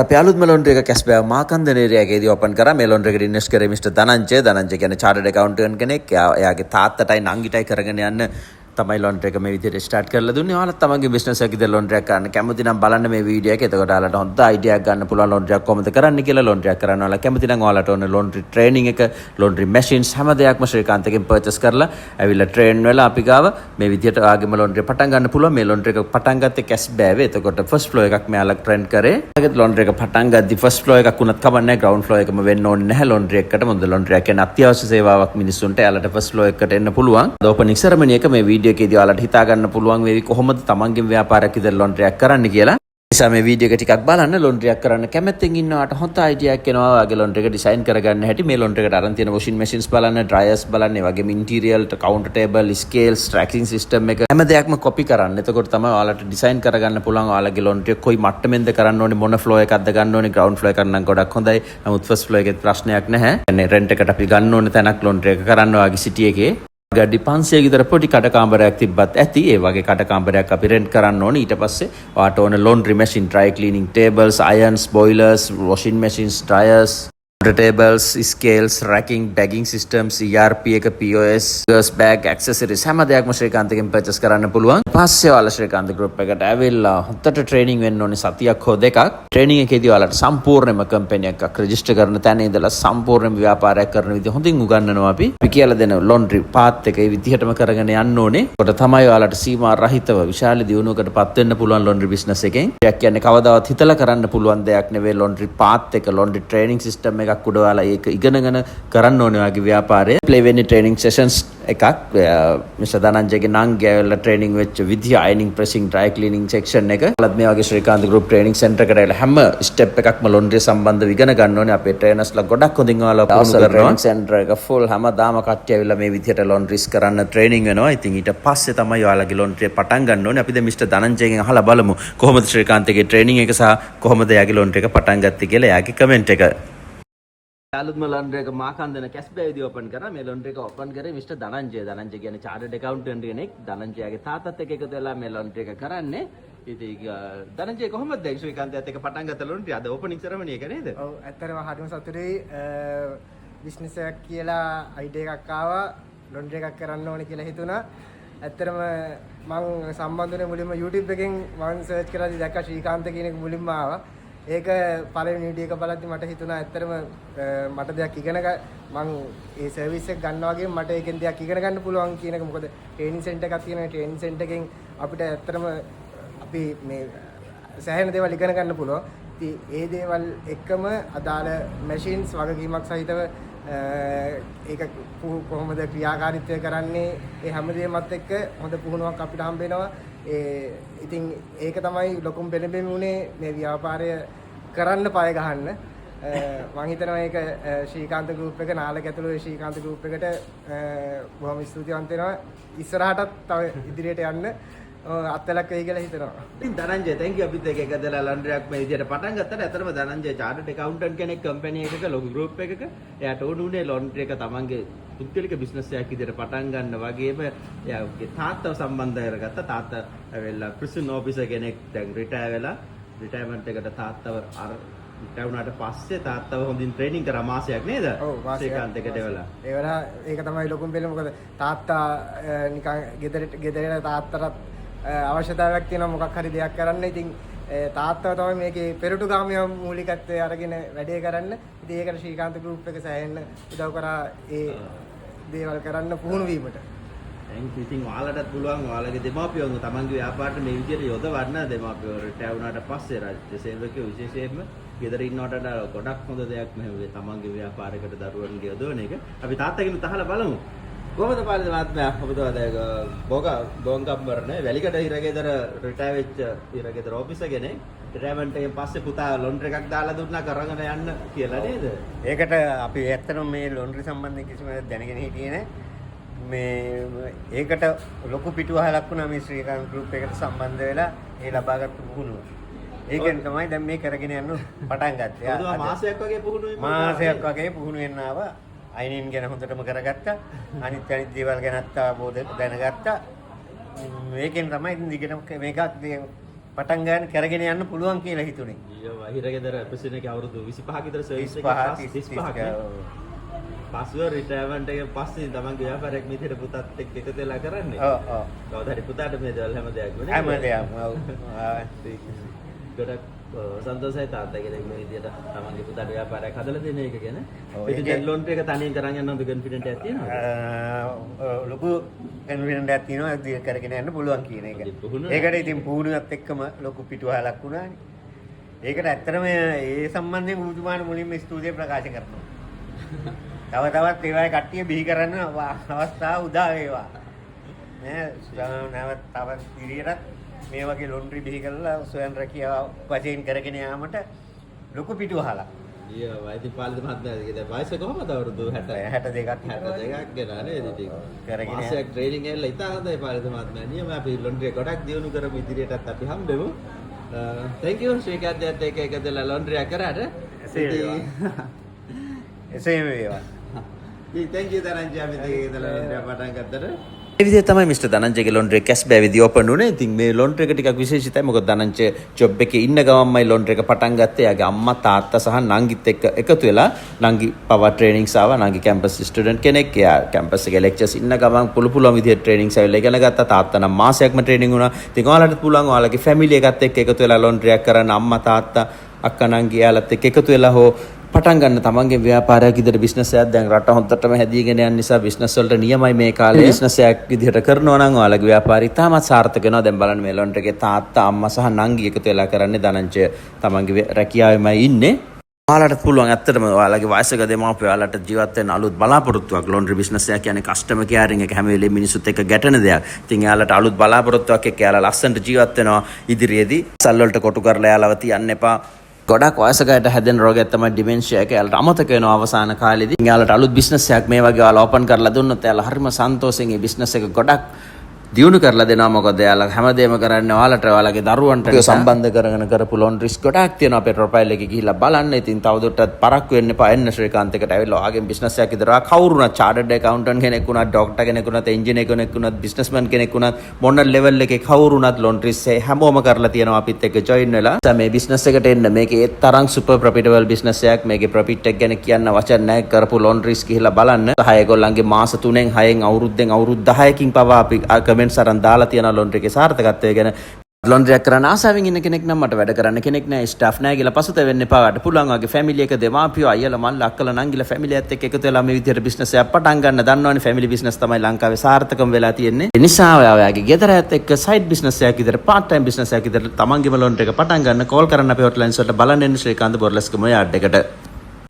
අපි අලුත්ම ලොන්ඩ්‍රි එක කැස්බෑ මාකන්ද නේරියාගේදී ඕපන් කරා. මේ ලොන්ඩ්‍රි එකට ඉන්වෙස්ට් කරේ මිස්ටර් ධනංජය කියන්නේ චාර්ටර්ඩ් ඇකවුන්ටන්ට් කෙනෙක්. එයාගේ තාත්තටයි නංගිටයි කරගෙන යන්න තමයි ලොන්ඩ්‍රි එක මේ විදිහට ස්ටාර්ට් කරලා දුන්නේ. ඔයාලත් තමන්ගේ බිස්නස් එකක ඉතින් ලොන්ඩ්‍රි එකක් ගන්න කැමති නම් බලන්න මේ වීඩියෝ එක. එතකොට ඔයාලට හොඳ අයිඩියා එකක් ගන්න පුළුවන් ලොන්ඩ්‍රි එකක් කොහොමද කරන්න කියලා. ලොන්ඩ්‍රි එකක් කරන්න ඔයාලා කැමති නම් ඔයාලට ඕන ලොන්ඩ්‍රි ට්‍රේනින් එක, ලොන්ඩ්‍රි මැෂින්ස් හැම දෙයක්ම ශ්‍රීකාන්තගෙන් පර්චේස් කරලා ඇවිල්ලා ට්‍රේන් වෙලා අපි ගාව මේ විදිහට ඔයාගේම ලොන්ඩ්‍රි පටන් ගන්න පුළුවන්. මේ ලොන්ඩ්‍රි එක පටන් ගත්තේ කැස්බෑවේ. එතකොට ෆස්ට් ෆ්ලෝ එකක් මෙයාලා ට්‍රෙන්ඩ් කරේ. ඒකත් ලොන්ඩ්‍රි එක පටන් ගද්දි ෆස්ට් ෆ්ලෝ එකක් වුණත් කමක් නැහැ. ග්‍රවුන්ඩ් ෆ්ලෝ එකම වෙන්න ඕනේ නැහැ ලොන්ඩ්‍රි එකකට. මොකද ලොන්ඩ්‍රි එක කියන්නේ අත්‍යවශ්‍ය සේවාවක් මිනිස්සුන්ට. එයාලට ෆස්ට් ෆ්ලෝ එකට එන්න පුළුවන්. ඕපනින් සෙරමනි එක මේ වීඩියෝ එකේදී ඔයාලට හිතා ගන්න පුළුවන් වේවි කොහොමද තමන්ගේ ව්‍යාපාරයක් ඉදිරිය ලොන්ඩ්‍රි එකක් කරන්න කියලා. නිසා මේ වීඩියෝ එක ටිකක් බලන්න. ලොන්ඩ්‍රි එකක් කරන්න කැමැත්තෙන් ඉන්නවාට හොඳ අයිඩියා එකක් එනවා. ඔයාගේ ලොන්ඩ්‍රි එක ඩිසයින් කරගන්න හැටි. මේ ලොන්ඩ්‍රි එකට අරන් තියෙන වොෂින් මැෂින්ස් බලන්න, ඩ්‍රයර්ස් බලන්න, ඒ වගේම interior, counter table, scales, tracking system එක හැම දෙයක්ම කොපි කරන්න. එතකොට තමයි ඔයාලට ඩිසයින් කරගන්න පුළුවන් ඔයාලගේ ලොන්ඩ්‍රි එක කොයි මට්ටමෙන්ද කරන්න ඕනේ, මොන ෆ්ලෝ එකක්ද ගන්න ඕනේ. ග්‍රවුන්ඩ් ෆ්ලෝ එක නම් ගොඩක් හොඳයි. නමුත් ෆස්ට් ෆ්ලෝ එකේ ප්‍රශ්නයක් නැහැ. يعني රෙන්ට් එකට අපි ගන්න ඕනේ තැනක් ලොන්ඩ්‍රි එක කරන්න ඔයාගේ සිටි එකේ. ගඩි 500 විතර පොඩි කඩකාම්බරයක් තිබ්බත් ඇති. ඒ වගේ කඩකාම්බරයක් අපි රෙන්ට් කරන්න ඕනේ. ඊට පස්සේ ඔයාට ඕන laundry machine, dry cleaning tables, irons, boilers, washing machines, dryers, tables, scales, racking, bagging systems, ERP එක, POS, gas bag, accessories හැම දෙයක්ම ශ්‍රීකාන්තගෙන් purchase කරන්න පුළුවන්. පස්සේ ඔයාලා ශ්‍රීකාන්ත group එකට ඇවිල්ලා හොඳට training වෙන්න ඕනේ සතියක් හෝ දෙකක්. training එකේදී ඔයාලට සම්පූර්ණයෙන්ම company එකක් register කරන තැන ඉඳලා සම්පූර්ණයෙන්ම ව්‍යාපාරයක් කරන විදිහ හොඳින් උගන්වනවා අපි. අපි කියලා දෙන laundry path එක ඒ විදිහටම කරගෙන යන්න ඕනේ. කොට තමයි ඔයාලට සීමා රහිතව විශාල දියුණුවකටපත් වෙන්න පුළුවන් laundry business එකෙන්. ඒක කියන්නේ කවදාවත් හිතලා කරන්න පුළුවන් දෙයක් නෙවෙයි laundry path එක, laundry training system එක එකක් උඩ ඔයාලා ඒක ඉගෙනගෙන කරන්න ඕනේ ඔයාගේ ව්‍යාපාරය. ප්ලේ වෙන්නේ ට්‍රේනින් සෙෂන්ස් එකක්. මිස්ටර් ධනංජයගේ නංගි ඇවිල්ලා ට්‍රේනින් වෙච්ච විදිය, අයනින්, ප්‍රෙසින්, ඩ්‍රයි ක්ලීනින් සෙක්ෂන් එක. ඔයාලත් මේ වගේ ශ්‍රීකාන්ත ගෲප් ට්‍රේනින් සෙන්ටර් එකට ඇවිල්ලා හැම ස්ටෙප් එකක්ම ලොන්ඩ්‍රි සම්බන්ධව ඉගෙන ගන්න ඕනේ. අපේ ට්‍රේනර්ස්ලා ගොඩක් හොඳින් ඔයාලා පුහුණු කරනවා. ට්‍රේනින් සෙන්ටර් එක ෆුල් හැමදාම කට්ටිය ඇවිල්ලා මේ විදියට ලොන්ඩ්රිස් කරන්න ට්‍රේනින් වෙනවා. ඉතින් ඊට පස්සේ තමයි ඔයාලගේ ලොන්ඩ්රිය පටන් ගන්න ඕනේ. අපි දැන් මිස්ටර් ධනංජයගෙන් අහලා බලමු කොහොමද ශ්‍රීකාන්තගේ ට්‍රේනින් එක සහ කොහොමද එයාගේ ලොන්ඩ්‍රි එක පටන් ගත්තේ කියලා එයාගේ කමෙන්ට් එක. අලුත්ම ලොන්ඩ්‍රි එක මාකන්දන කැස්බෑවේදී ඕපන් කරා. මේ ලොන්ඩ්‍රි එක ඕපන් කරේ මිස්ටර් ධනංජය. ධනංජය කියන්නේ චාර්ටර්ඩ් ඇකවුන්ටන්ට් කෙනෙක්. ධනංජයගේ තාත්තත් එක්ක එකතු වෙලා මේ ලොන්ඩ්‍රි එක කරන්නේ. ඉතින් ධනංජය කොහොමද දැන් ශ්‍රීකාන්තයත් එක්ක පටන් ගත්ත ලොන්ඩ්‍රි අද ඕපනින් සෙරමනි එක නේද? ඔව් ඇත්තටම හරිම සතුටුයි. බිස්නස් එකක් කියලා අයිඩියා එකක් ආවා. ලොන්ඩ්‍රි එකක් කරන්න ඕනේ කියලා හිතුණා. ඇත්තටම මම සම්බන්ධ වුණේ මුලින්ම YouTube එකෙන් මම සර්ච් කරලා දැක්කා ශ්‍රීකාන්ත කියන එක මුලින්ම ආවා. ඒක පළවෙනි වීඩියෝ එක බලද්දි මට හිතුණා ඇත්තටම මට දෙයක් ඉගෙන මම ඒ සර්විස් එක ගන්නවා වගේම මට ඒකෙන් දෙයක් ඉගෙන ගන්න පුළුවන් කියන එක. මොකද ට්‍රේනින් සෙන්ටර් එකක් තියෙනවා. ට්‍රේනින් සෙන්ටර් එකෙන් අපිට ඇත්තටම අපි මේ සෑහෙන දේවල් ඉගෙන ගන්න පුළුවන්. ඉතින් ඒ දේවල් එක්කම අදාළ මැෂින්ස් වගකීමක් සහිතව ඒක කොහොමද ක්‍රියාකාරීත්වය කරන්නේ, ඒ හැමදේමත් එක්ක හොඳ පුහුණුවක් අපිට හම්බ වෙනවා. ඉතින් ඒක තමයි ලොකුම පෙළඹෙන්න උනේ මේ ව්‍යාපාරය කරන්න පය ගහන්න. මම හිතනවා ඒක ශ්‍රීකාන්ත ගෲප් එක නාලක ඇතුළේ ශ්‍රීකාන්ත ගෲප් එකට බොහොම ස්තුතිවන්ත වෙනවා. ඉස්සරහටත් තව ඉදිරියට යන්න අත්ලක් වෙයි කියලා හිතනවා. ඉතින් ධනංජය thank you අපිත් එක්ක එකදලා ලොන්ඩ්‍රියක් මේ විදියට පටන් ගත්තට ඇත්තටම ධනංජය චාර්ටර්ඩ් ඇකවුන්ටන්ට් කෙනෙක් කම්පැනි එකක ලොකු ගෲප් එකක. එයාට ඕනුනේ ලොන්ඩ්‍රි එක තමන්ගේ පුද්ගලික බිස්නස් එකක් විදියට පටන් ගන්න වගේම එයාගේ තාත්තව සම්බන්ධ කරගත්තා. තාත්තා ඇවිල්ලා ප්‍රිසන් ඔෆිසර් කෙනෙක් දැන් රිටයර් වෙලා රිටයර්මන්ට් එකට තාත්තව රිටයර් වුණාට පස්සේ තාත්තව හොඳින් ට්‍රේනින් කරා මාසයක් නේද? ඔව් ශ්‍රීකාන්ත එකට වෙලා. ඒ වෙලාව ඒක තමයි ලොකුම බෙල. මොකද තාත්තා නිකන් ගෙදර තාත්තට අවශ්‍යතාවයක් තියෙනවා මොකක් හරි දෙයක් කරන්න. ඉතින් තාත්තව තමයි මේකේ පෙරටුගාමිය මූලිකත්වයේ අරගෙන වැඩේ කරන්න. ඉතින් ඒකට ශ්‍රීකාන්ත ගෲප් එක සෑහෙන්න උදව් කරා ඒ දේවල් කරන්න පුහුණු වීමට. ඉතින් ඔයාලටත් පුළුවන් ඔයාලගේ දෙමාපියෝ තමන්ගේ ව්‍යාපාරට මේ විදිහට යොදවන්න. දෙමාපියෝ රිටයර් වුණාට පස්සේ රාජ්‍ය සේවකයෝ විශේෂයෙන්ම ගෙදර ඉන්නවට ගොඩක් හොඳ දෙයක් මේ තමන්ගේ ව්‍යාපාරයකට දරුවන්ගේ යොදවන එක. අපි තාත්තගෙනුත් අහලා බලමු. කොහොමද පාලිත මහත්මයා ඔබතුමා ගෝංගම්බරනේ වැලිකඩ හිරගෙදර රිටයර් වෙච්ච හිරගෙදර ඔෆිසර් කෙනෙක්. රිටයර්මන්ට් එකෙන් පස්සේ පුතා ලොන්ඩ්‍රි එකක් දාලා දුන්නා කරගෙන යන්න කියලා නේද? ඒකට අපි ඇත්තටම මේ ලොන්ඩ්‍රි සම්බන්ධයෙන් කිසිම දැනගෙන හිටියේ නැහැ. මේ ඒකට ලොකු පිටුවහලක් වුණා මේ ශ්‍රීකාන්ත ගෲප් එකට සම්බන්ධ වෙලා ඒ ලබාගත් පුහුණුව. ඒකෙන් තමයි දැන් මේ කරගෙන යන්න පටන් ගත්තේ. මාසයක් වගේ පුහුණුවෙන් මාසයක් වගේ පුහුණු වෙන්න ආවා. අයිනින් ගැන හොඳටම කරගත්තා. අනිත් දේවල් ගැනත් අවබෝධ දැනගත්තා. මේකෙන් තමයි ඉතින් දිගටම මේකත් පටන් ගන්න කරගෙන යන්න පුළුවන් කියලා හිතුනේ. වහිර ගෙදර ප්‍රසිද්ධ එක අවුරුදු 25 කට සර්විස් එක 35 පස්ව රිටයර්මන්ට් එක පස්සේ තමන්ගේ ව්‍යාපාරයක් මිදිහට පුතත් එක්ක එකතු වෙලා කරන්නේ. ඔව්. කවදා හරි පුතාට මේ දේවල් හැම දෙයක් වෙන්නේ. හැමදේම ඔව්. ගොඩක් සන්තෝෂයි තාත්තගේ මේ විදියට තමන්ගේ පුතාට ව්‍යාපාරයක් හදලා දෙන එක ගැන. ඔව්, ඉතින් දැන් ලොන්ඩ්‍රි එක තනියෙන් කරන් යනවද කොන්ෆිඩන්ට් එකක් තියෙනවද? ලොකු කන්ෆිඩන්ට් එකක් තියෙනවා ඒක කරගෙන යන්න පුළුවන් කියන එක. ඒකට ඉතින් පුහුණුවත් එක්කම ලොකු පිටුවහලක් වුණානේ. ඒකට ඇත්තටම ඒ සම්බන්ධයෙන් උතුමාට මුලින්ම ස්ටුඩියෝ ප්‍රකාශ කරනවා. තව තවත් ඒවායේ කට්ටිය බිහි කරන්න අවස්ථාව උදා වේවා. නැවත් තවත් ඉරියටත් මේ වගේ ලොන්ඩ්‍රි බිහි කරලා ස්වයං රැකියාව වශයෙන් කරගෙන යාමට ලොකු පිටුවහලක්. ඉතින් පාලිත මහත්මයාගේ දැන් වයස කොහමද අවුරුදු 62ක් 62ක් ගෙන නේද ඉතින් කරගෙන මාසයක් ට්‍රේනින් එකලා ඉතින් හොඳයි පාලිත මහත්මයා නියම අපි ලොන්ඩ්‍රි ගොඩක් දියුණු කරමු ඉදිරියටත් අපි හම්බෙමු thank you ශ්‍රීකාන්තයත් එක්ක එකදලා ලොන්ඩ්‍රි එක කරාට එසේම වේවා. thank you දනංජය අපි එකදලා ලොන්ඩ්‍රි පටන් ගත්තට ඒ විදිහට තමයි මිස්ටර් දනංජයගේ ලොන්ඩ්‍රි කැස් බෑවිදි ඕපන් උනේ. ඉතින් මේ ලොන්ඩ්‍රි එක ටිකක් විශේෂිතයි. මොකද දනංජය ජොබ් එකේ ඉන්න ගමන්මයි ලොන්ඩ්‍රි එක පටන් ගත්තේ. එයාගේ අම්මා තාත්තා සහ නංගිත් එක්ක එකතු වෙලා නංගි පවර් ට්‍රේනින්ග්ස් ආවා. නංගි කැම්පස් ස්ටුඩන්ට් කෙනෙක්. එයා කැම්පස් එකේ ලෙක්චර්ස් ඉන්න ගමන් පුළුවන් විදිහට ට්‍රේනින්ග්ස් ආවිල්ලා ඉගෙන ගත්තා. තාත්තා නම් මාසයක්ම ට්‍රේනින්ග් වුණා. ඉතින් ඔයාලට පුළුවන් ඔයාලගේ ෆැමිලි එකත් එක්ක එකතු වෙලා ලොන්ඩ්‍රි එකක් කරන්න අම්මා තාත්තා අක්කා නංගි එයාලත් එක්ක එකතු වෙලා හෝ පටන් ගන්න තමන්ගේ ව්‍යාපාරයක් විදිහට බිස්නස් එකක් දැන් රට හොඳටම හැදීගෙන යන නිසා බිස්නස් වලට නියමයි මේ කාලේ බිස්නස් එකක් විදිහට කරනවා නම් ඔයාලගේ ව්‍යාපාරය ඉතාමත් සාර්ථක වෙනවා. දැන් බලන්න මේ ලොන්ඩ්‍රි එකේ තාත්තා අම්මා සහ නංගි එකතු වෙලා කරන්නේ දනංජය තමන්ගේ රැකියාවෙමයි ඉන්නේ. ඔයාලට පුළුවන් ඇත්තටම ඔයාලගේ වයසක දෙමාපියෝ ඔයාලට ජීවත් වෙන්න අලුත් බලාපොරොත්තුවක් ලොන්ඩ්‍රි බිස්නස් එක කියන්නේ කස්ටමර් කෙයාරින් එක හැම වෙලේම මිනිස්සුත් එක්ක ගැටෙන දෙයක්. ඉතින් එයාලට අලුත් බලාපොරොත්තුවක් එක්ක එයාලා ලස්සනට ජීවත් වෙනවා ඉදිරියේදී. සල් වලට කොටු කරලා එයාලව තියන්න එපා. ගොඩක් වයසකයට හැදෙන රෝගයක් තමයි ඩිමෙන්ෂියා එක. එයාලට අමතක වෙනවා අවසාන කාලෙදී. එයාලට අලුත් බිස්නස් එකක් මේ වගේ ඔයාලා ඕපන් කරලා දුන්නොත් එයාලා හරිම සන්තෝෂෙන් මේ බිස්නස් එක ගොඩක් දියුණු කරලා දෙනවා. මොකද එයාලා හැමදේම කරන්නේ ඔයාලට ඔයාලගේ දරුවන්ට සම්බන්ධ කරගෙන කරපු ලොන්ඩ්‍රිස් ගොඩක් තියෙනවා අපේ ප්‍රොෆයිල් එකේ ගිහිල්ලා බලන්න. ඉතින් තවදුරටත් පරක්කු වෙන්න එපා. එන්න ශ්‍රීකාන්ත එකට ඇවිල්ලා ඔයාගේ බිස්නස් එකක් ඉදරා කවුරු වුණත් චාර්ටර්ඩ් ඇකවුන්ටන්ට් කෙනෙක් වුණත් ඩොක්ටර් කෙනෙක් වුණත් එන්ජිනියර් කෙනෙක් වුණත් බිස්නස්මන් කෙනෙක් වුණත් මොන ලෙවල් එකේ කවුරු වුණත් ලොන්ඩ්‍රිස් හැමෝම කරලා තියෙනවා අපිත් එක්ක ජොයින් වෙලා. මේ බිස්නස් එකට එන්න. මේකේ ඒ තරම් සුපර් ප්‍රොෆිටබල් බිස්නස් එකක්. මේකේ ප්‍රොෆිට් එක ගැන කියන්න වචන නැහැ. කරපු ලොන්ඩ්‍රිස් ගිහිල්ලා බලන්න. සහ ඒගොල්ලන්ගේ මාස 3න් 6න් අවුරුද්දෙන් අවුරුදු 10කින් පවා අපි කමෙන්ට්ස් අරන් දාලා ලොන්ඩ්‍රි එකේ සාර්ථකත්වය ගැන. ලොන්ඩ්‍රි එකක් කරන්න ආසාවෙන් ඉන්න කෙනෙක් නම් මට වැඩ කරන්න කෙනෙක් නැහැ ස්ටාෆ් නැහැ කියලා පසුතැවෙන්න එපා. ඔයාලට පුළුවන් වගේ ෆැමිලි එක දෙමාපියෝ අයියලා මල්ලා අක්කලා නංගිලා ෆැමිලි එකත් එක්ක එකතු වෙලා මේ විදිහට බිස්නස් එකක් පටන් ගන්න. දන්නවනේ ෆැමිලි බිස්නස් තමයි ලංකාවේ සාර්ථකම වෙලා තියෙන්නේ. ඒ නිසා ඔයාගේ ගෙදරත් එක්ක සයිඩ් බිස්නස් එකක් විදිහට පාර්ට් ටයිම් බිස්නස් එකක් විදිහට තමන්ගේම ලොන්ඩ්‍රි එක පටන් ගන්න කෝල් කරන්න අපේ හොට්ලයින්ස් වලට බලන්න එන්න ශ්‍රීකාන්ත බොරලස්ගේ මොයාඩ් එකට.